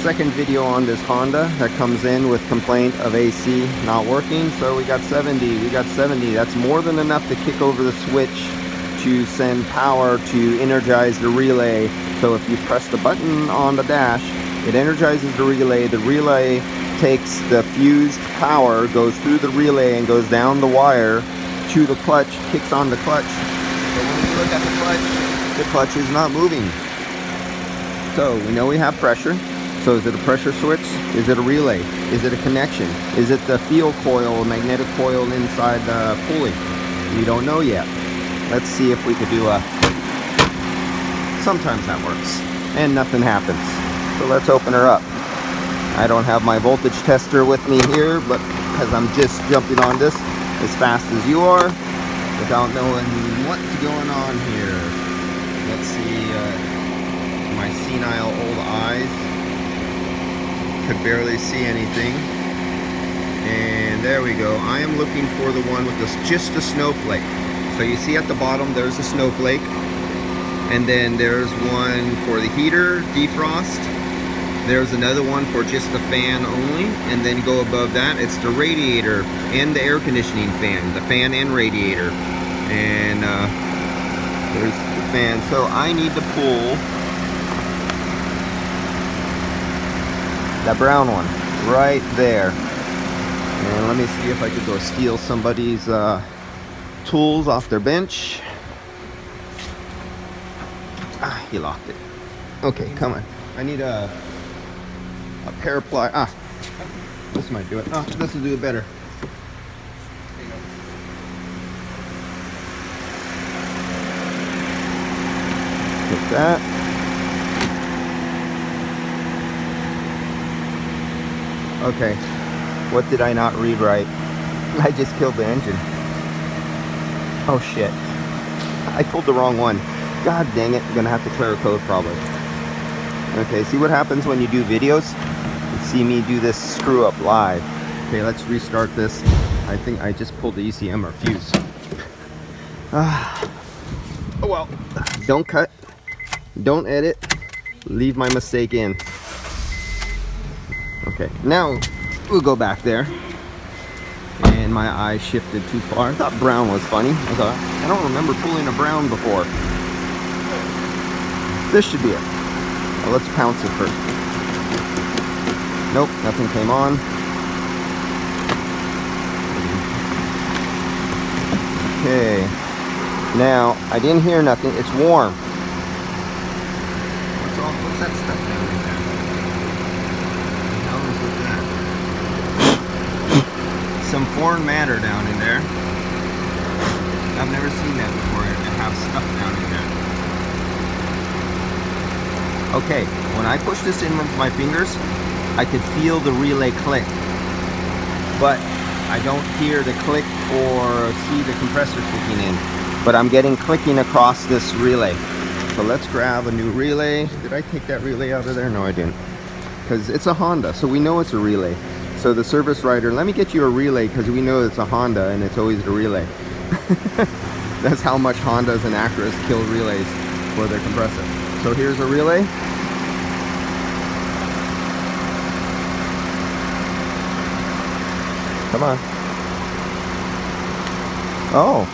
second video on this Honda that comes in with complaint of AC not working. So we got 70, that's more than enough to kick over the switch to send power to energize the relay. So if you press the button on the dash, it energizes the relay takes the fused power, goes through the relay and goes down the wire to the clutch, kicks on the clutch. But when you look at the clutch is not moving. So we know we have pressure. So is it a pressure switch? Is it a relay? Is it a connection? Is it the field coil, magnetic coil inside the pulley? We don't know yet. Let's see if we could do a... Sometimes that works and nothing happens. So let's open her up. I don't have my voltage tester with me here, but because I'm just jumping on this as fast as you are without knowing what's going on here. Let's see, my senile old eyes could barely see anything. And there we go. I am looking for the one with this, just a snowflake. So you see at the bottom there's a snowflake, and then there's one for the heater defrost. There's another one for just the fan only, and then go above that, it's the radiator and the air conditioning fan, the fan and radiator. And there's the fan. So I need to pull that brown one right there. And let me see if I could go steal somebody's tools off their bench. Ah, he locked it. Okay, come on. I need a pair of pliers. Ah, this might do it. Oh, this will do it better. Take that. Okay, what did I not read right? I just killed the engine. Oh shit. I pulled the wrong one. God dang it, I'm gonna have to clear a code probably. Okay, see what happens when you do videos? You see me do this screw up live. Okay, let's restart this. I think I just pulled the ECM or fuse. Oh well, don't cut, don't edit, leave my mistake in. Okay, now we'll go back there. And my eye shifted too far. I thought brown was funny. I thought, I don't remember pulling a brown before. This should be it. Well, let's pounce it first. Nope, nothing came on. Okay. Now, I didn't hear nothing. It's warm. What's that stuff down in there? Some foreign matter down in there. I've never seen that before, to have stuff down in there. Okay, when I push this in with my fingers, I could feel the relay click, but I don't hear the click or see the compressor kicking in, but I'm getting clicking across this relay. So let's grab a new relay. Did I take that relay out of there? No, I didn't, because it's a Honda, so we know it's a relay. So the service writer, let me get you a relay because we know it's a Honda and it's always the relay. That's how much Hondas and Acuras kill relays for their compressor. So here's a relay. Come on. Oh.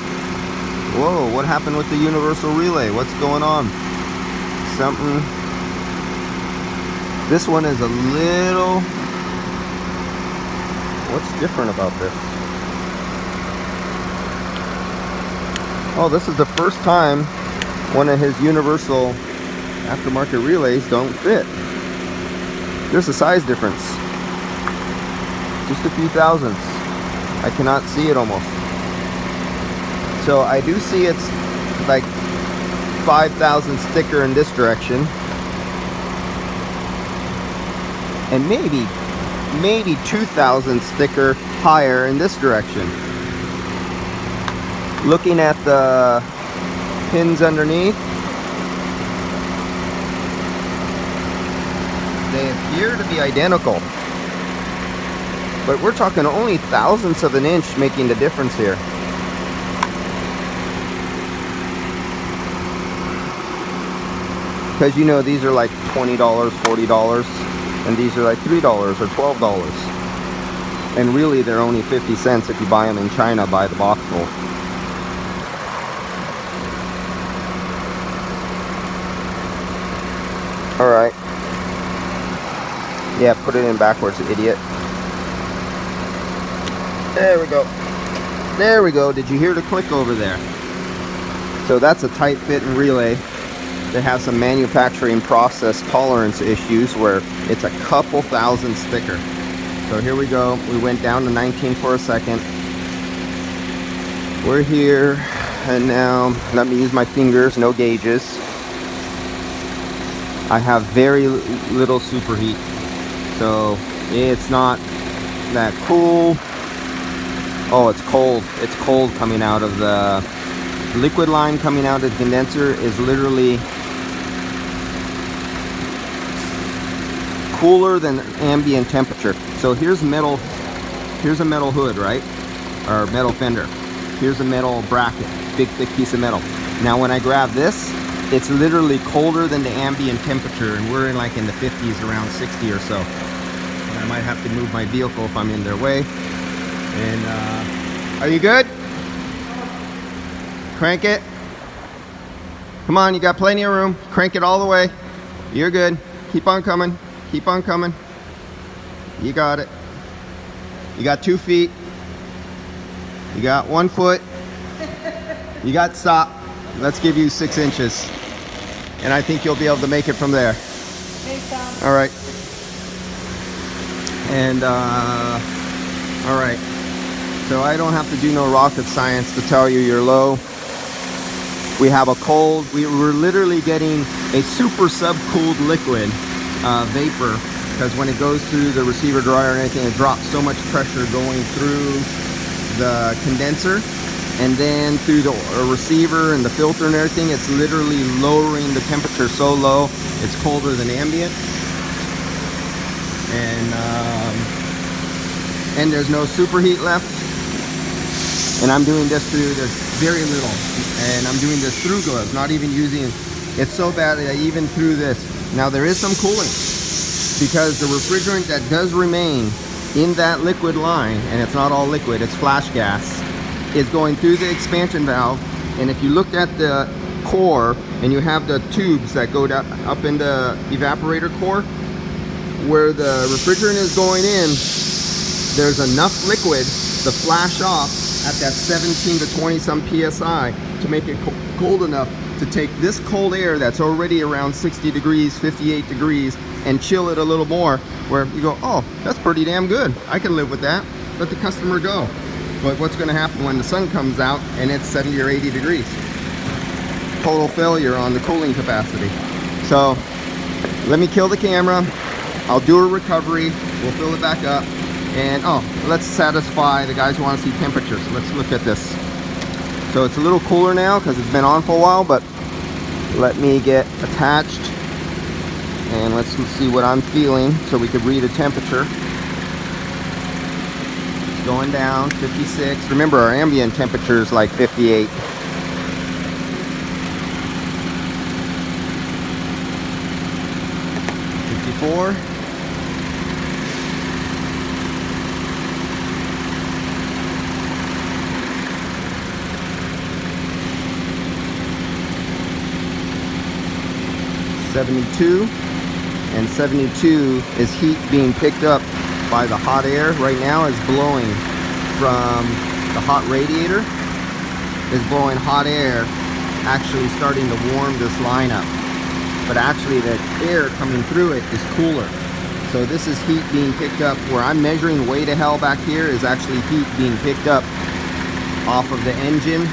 Whoa, what happened with the universal relay? What's going on? Something. This one is a little... What's different about this? Oh, this is the first time one of his universal aftermarket relays don't fit. There's a size difference. Just a few thousandths. I cannot see it almost. So I do see it's like 5 thousandths thicker in this direction. And maybe 2 thousandths thicker higher in this direction. Looking at the pins underneath, they appear to be identical, but we're talking only thousandths of an inch making the difference here. Because you know these are like $20, $40. and these are like $3 or $12. And really they're only 50 cents if you buy them in China by the boxful. Alright. Yeah, put it in backwards, idiot. There we go. There we go. Did you hear the click over there? So that's a tight fit and relay that has some manufacturing process tolerance issues where it's a couple thousandths thicker. So here we go. We went down to 19 for a second. We're here, and now let me use my fingers, no gauges. I have very little superheat, so it's not that cool. Oh, it's cold. It's cold coming out of the liquid line. Coming out of the condenser is literally cooler than ambient temperature. So here's a metal hood, right? Or metal fender. Here's a metal bracket, big thick piece of metal. Now when I grab this, it's literally colder than the ambient temperature, and we're in like in the 50s, around 60 or so. And I might have to move my vehicle if I'm in their way. And are you good? Crank it. Come on, you got plenty of room. Crank it all the way. You're good. Keep on coming. Keep on coming. You got it. You got 2 feet. You got 1 foot. You got stop. Let's give you 6 inches. And I think you'll be able to make it from there. All right. And all right. So I don't have to do no rocket science to tell you you're low. We have a cold. We're literally getting a super subcooled liquid vapor, because when it goes through the receiver dryer and anything, it drops so much pressure going through the condenser and then through the receiver and the filter and everything. It's literally lowering the temperature so low it's colder than ambient. And there's no superheat left. And I'm doing this through, there's very little, and I'm doing this through gloves, not even using, it's so bad that I even through this. Now there is some cooling, because the refrigerant that does remain in that liquid line, and it's not all liquid, it's flash gas, is going through the expansion valve. And if you looked at the core, and you have the tubes that go down, up in the evaporator core, where the refrigerant is going in, there's enough liquid to flash off at that 17 to 20 some PSI to make it cold enough to take this cold air that's already around 60 degrees, 58 degrees, and chill it a little more, where you go, oh, that's pretty damn good. I can live with that. Let the customer go. But what's gonna happen when the sun comes out and it's 70 or 80 degrees? Total failure on the cooling capacity. So let me kill the camera. I'll do a recovery. We'll fill it back up. And oh, let's satisfy the guys who want to see temperatures. Let's look at this. So it's a little cooler now because it's been on for a while, but let me get attached and let's see what I'm feeling so we could read a temperature. It's going down, 56. Remember, our ambient temperature is like 58. .54. .72, and 72 is heat being picked up by the hot air. Right now is blowing from the hot radiator, is blowing hot air, actually starting to warm this line up. But actually the air coming through it is cooler. So this is heat being picked up. Where I'm measuring way to hell back here is actually heat being picked up off of the engine,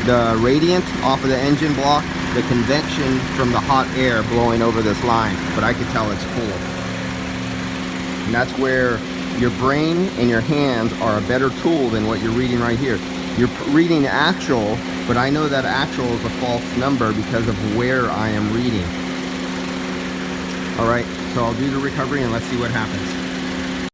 the radiant off of the engine block, the convection from the hot air blowing over this line. But I can tell it's cool. And that's where your brain and your hands are a better tool than what you're reading right here. You're reading actual, but I know that actual is a false number because of where I am reading. All right, so I'll do the recovery and let's see what happens.